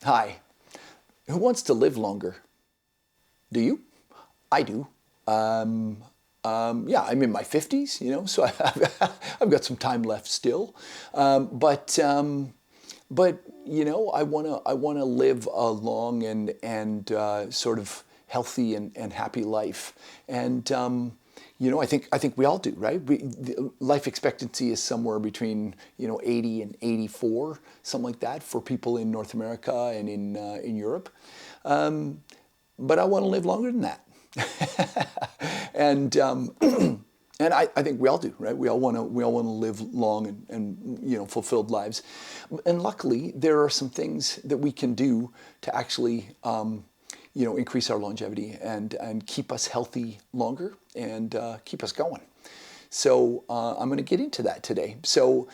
Hi. Who wants to live longer? Do you? I do. Yeah, I'm in my 50s, so I've got some time left still. But I wanna live a long and sort of healthy and happy life. And I think we all do, right? Life expectancy is somewhere between 80 and 84, something like that, for people in North America and in Europe. But I want to live longer than that. and and I think we all do, right? We all want to live long and fulfilled lives. And luckily, there are some things that we can do to actually increase our longevity and keep us healthy longer and keep us going. So I'm going to get into that today. So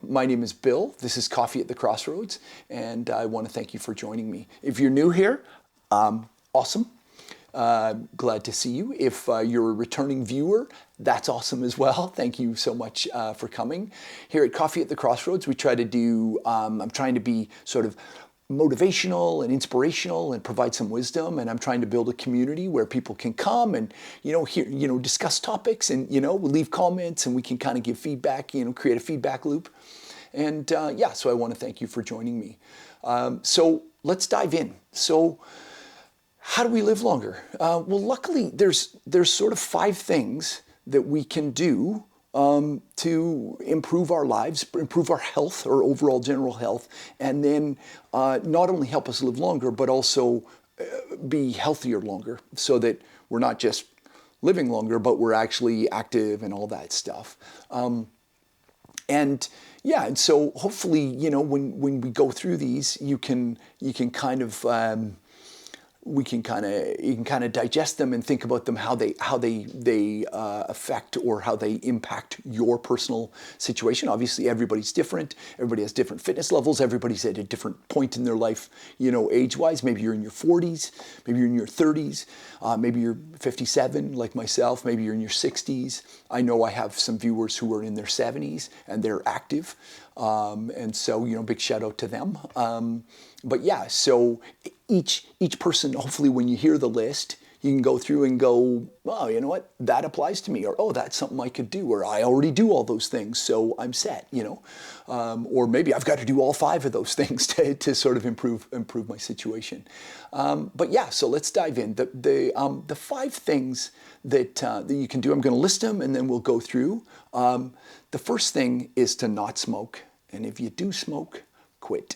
my name is Bill. This is Coffee at the Crossroads, and I want to thank you for joining me. If you're new here, awesome. Glad to see you. If you're a returning viewer, that's awesome as well. Thank you so much for coming. Here at Coffee at the Crossroads, we try to do, I'm trying to be sort of motivational and inspirational and provide some wisdom, and I'm trying to build a community where people can come and discuss topics and leave comments, and we can kind of give feedback, create a feedback loop. And so I want to thank you for joining me. So let's dive in. So how do we live longer? Well, luckily there's sort of 5 things that we can do to improve our lives, improve our health, or overall general health, and then not only help us live longer, but also be healthier longer, so that we're not just living longer, but we're actually active and all that stuff. And so hopefully, when we go through these, you can kind of you can kind of digest them and think about them, how they affect or how they impact your personal situation. Obviously, everybody's different. Everybody has different fitness levels. Everybody's at a different point in their life, age-wise. Maybe you're in your 40s. Maybe you're in your 30s. Maybe you're 57, like myself. Maybe you're in your 60s. I know I have some viewers who are in their 70s and they're active. And so, big shout out to them. But yeah, so each person, hopefully when you hear the list, you can go through and go, oh, you know what, that applies to me, or oh, that's something I could do, or I already do all those things, so I'm set, or maybe I've got to do all 5 of those things to sort of improve my situation. But yeah, so let's dive in. The 5 things that you can do, I'm going to list them and then we'll go through. The first thing is to not smoke, and if you do smoke, quit.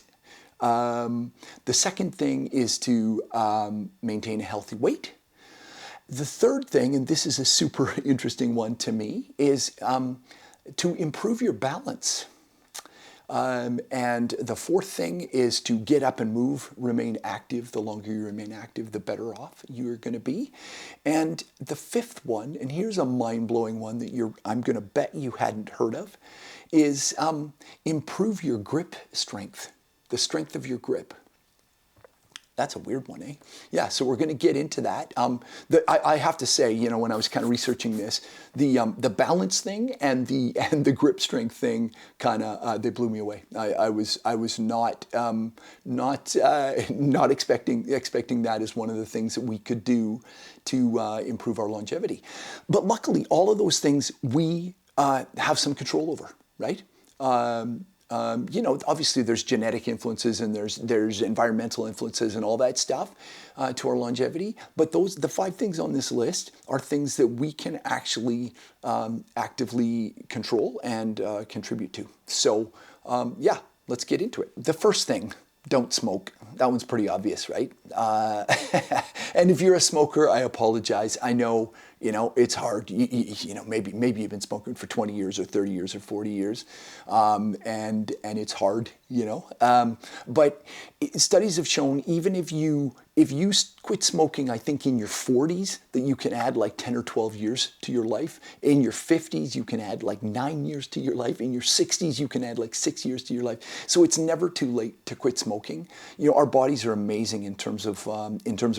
The second thing is to maintain a healthy weight. The third thing, and this is a super interesting one to me, is to improve your balance. And the fourth thing is to get up and move, remain active. The longer you remain active, the better off you're going to be. And the fifth one, and here's a mind-blowing one that I'm going to bet you hadn't heard of, is improve your grip strength. The strength of your grip. That's a weird one, eh? Yeah, so we're going to get into that. I have to say, when I was kind of researching this, the balance thing and the grip strength thing kind of they blew me away. I was not expecting that as one of the things that we could do to improve our longevity. But luckily, all of those things we have some control over, right? Obviously there's genetic influences and there's environmental influences and all that stuff to our longevity. But the 5 things on this list are things that we can actually actively control and contribute to. So let's get into it. The first thing, don't smoke. That one's pretty obvious, right? And if you're a smoker, I apologize. I know, it's hard. Maybe you've been smoking for 20 years or 30 years or 40 years, and it's hard, But studies have shown even if you quit smoking, I think in your 40s, that you can add like 10 or 12 years to your life. In your 50s, you can add like 9 years to your life. In your 60s, you can add like 6 years to your life. So it's never too late to quit smoking. Our bodies are amazing in terms of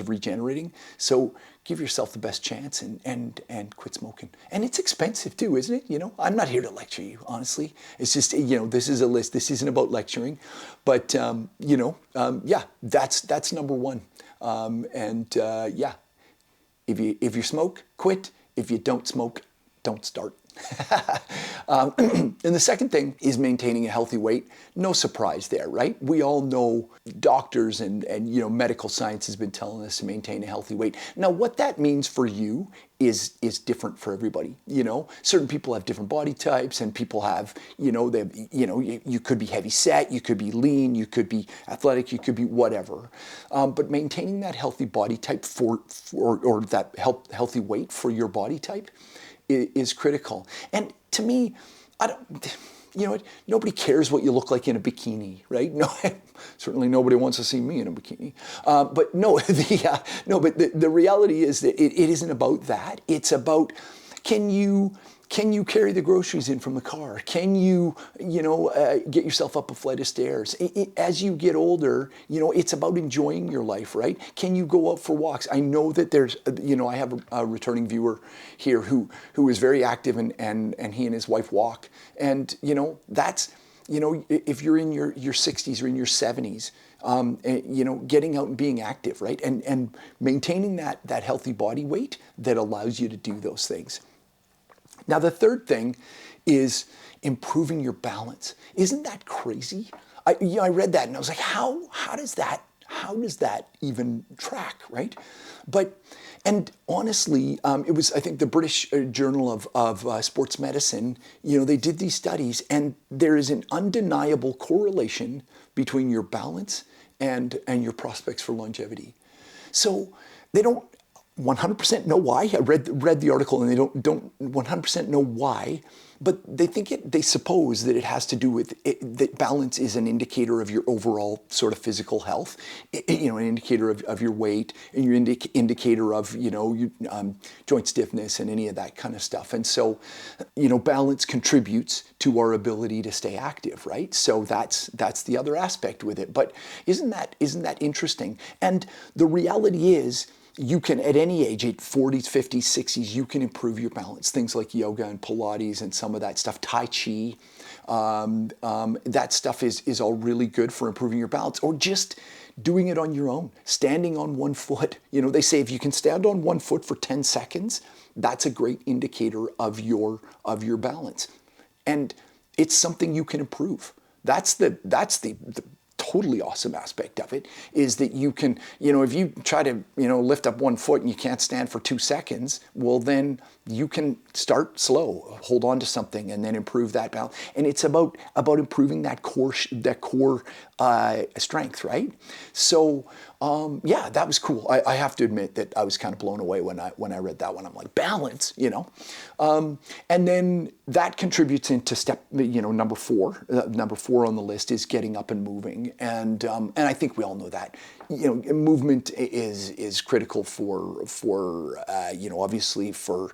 regenerating. So give yourself the best chance and quit smoking. And it's expensive too, isn't it? I'm not here to lecture you, honestly. It's just, this is a list. This isn't about lecturing, but yeah, that's number one. Yeah, if you smoke, quit. If you don't smoke, don't start. And the second thing is maintaining a healthy weight. No surprise there, right? We all know doctors and medical science has been telling us to maintain a healthy weight. Now, what that means for you is different for everybody. Certain people have different body types, and people have, you could be heavy set, you could be lean, you could be athletic, you could be whatever. But maintaining that healthy body type or that healthy weight for your body type is critical. And to me, nobody cares what you look like in a bikini, right? No, certainly nobody wants to see me in a bikini. But no, the reality is that it isn't about that. It's about, can you carry the groceries in from the car? Can you, get yourself up a flight of stairs? As you get older, it's about enjoying your life, right? Can you go out for walks? I know that there's, I have a returning viewer here who is very active, and he and his wife walk. And, that's, if you're in your 60s or in your 70s, getting out and being active, right? And maintaining that healthy body weight that allows you to do those things. Now, the third thing is improving your balance. Isn't that crazy? I read that and I was like, how does that even track, right? And honestly, it was, I think, the British Journal of Sports Medicine, they did these studies, and there is an undeniable correlation between your balance and your prospects for longevity. So they don't 100% know why. I read the article, and they don't 100% know why, but they suppose that it has to do with that balance is an indicator of your overall sort of physical health, an indicator of your weight, and your indicator of joint stiffness and any of that kind of stuff. And so, balance contributes to our ability to stay active, right? So that's the other aspect with it. But isn't that interesting? And the reality is, you can, at any age, at 40s, 50s, 60s, you can improve your balance. Things like yoga and Pilates and some of that stuff, Tai Chi, that stuff is all really good for improving your balance. Or just doing it on your own, standing on one foot. They say if you can stand on one foot for 10 seconds, that's a great indicator of your balance. And it's something you can improve. That's the totally awesome aspect of it, is that you can, if you try to, lift up one foot and you can't stand for 2 seconds, well, then you can start slow, hold on to something, and then improve that balance. And it's about improving that core strength, right? So, yeah, that was cool. I have to admit that I was kind of blown away when I read that one. I'm like, balance, and then that contributes into step, number 4. Number 4 on the list is getting up and moving, and I think we all know that. Movement is critical for obviously for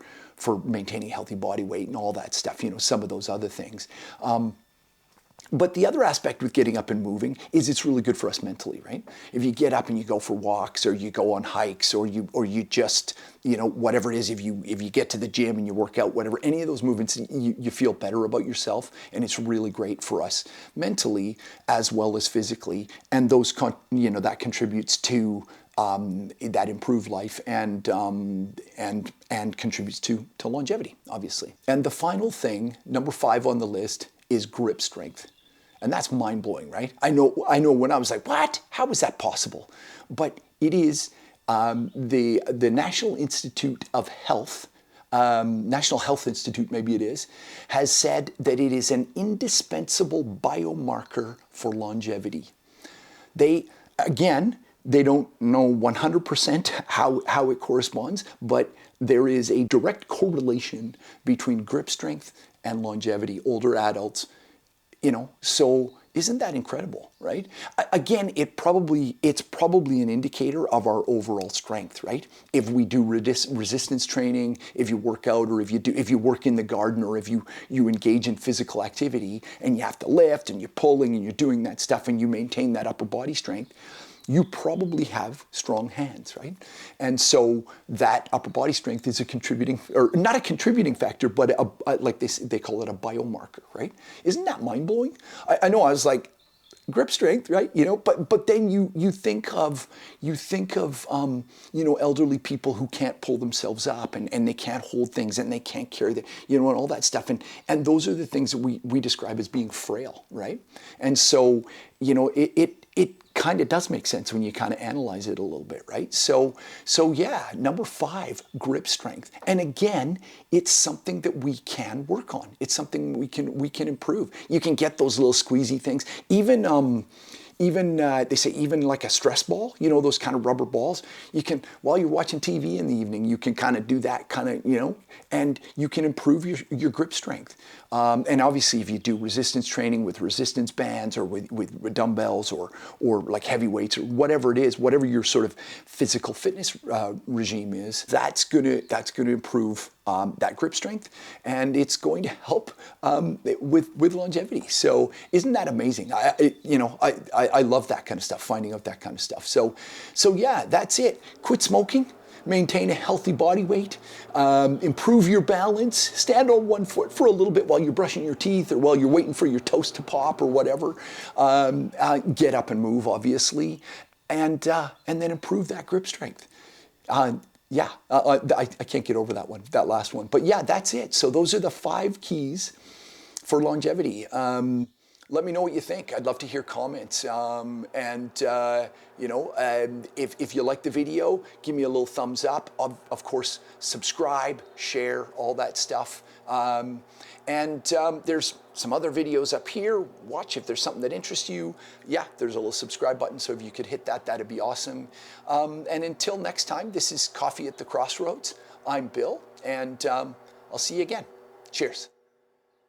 maintaining a healthy body weight and all that stuff. Some of those other things. But the other aspect with getting up and moving is it's really good for us mentally, right? If you get up and you go for walks, or you go on hikes, or you just, whatever it is, if you get to the gym and you work out, whatever, any of those movements, you feel better about yourself, and it's really great for us mentally as well as physically, and those that contributes to that improved life and contributes to longevity, obviously. And the final thing, number 5 on the list, is grip strength. And that's mind-blowing, right? I know when I was like, what? How is that possible? But it is the National Institute of Health, National Health Institute, maybe it is, has said that it is an indispensable biomarker for longevity. They don't know 100% how it corresponds, but there is a direct correlation between grip strength and longevity, older adults, so isn't that incredible, right? Again, it's probably an indicator of our overall strength, right? If we do resistance training, if you work out, or if you work in the garden, or if you engage in physical activity and you have to lift and you're pulling and you're doing that stuff and you maintain that upper body strength, you probably have strong hands, right? And so that upper body strength is a contributing, or not a contributing factor, but like they call it a biomarker, right? Isn't that mind blowing? I know, I was like, grip strength, right? You know, but then you think of you know, elderly people who can't pull themselves up and they can't hold things and they can't carry the, you know, and all that stuff, and those are the things that we describe as being frail, right? And so, you know, it kind of does make sense when you kind of analyze it a little bit, right? So yeah, number 5, grip strength. And again, it's something that we can work on. It's something we can improve. You can get those little squeezy things. Even they say even like a stress ball, you know, those kind of rubber balls, you can, while you're watching TV in the evening, you can kind of do that kind of, you know, and you can improve your grip strength. And obviously if you do resistance training with resistance bands or with dumbbells or like heavy weights or whatever it is, whatever your sort of physical fitness regime is, that's gonna improve that grip strength, and it's going to help with longevity. So isn't that amazing? I love that kind of stuff, finding out that kind of stuff. So yeah, that's it. Quit smoking, maintain a healthy body weight, improve your balance, stand on one foot for a little bit while you're brushing your teeth or while you're waiting for your toast to pop or whatever. Get up and move, obviously, and then improve that grip strength. Yeah, I can't get over that last one. But yeah, that's it. So those are the 5 keys for longevity. Let me know what you think. I'd love to hear comments. You know, if you like the video, give me a little thumbs up. Of course, subscribe, share, all that stuff. There's some other videos up here. Watch if there's something that interests you. Yeah, there's a little subscribe button, so if you could hit that, that'd be awesome. And until next time, this is Coffee at the Crossroads. I'm Bill, and I'll see you again. Cheers.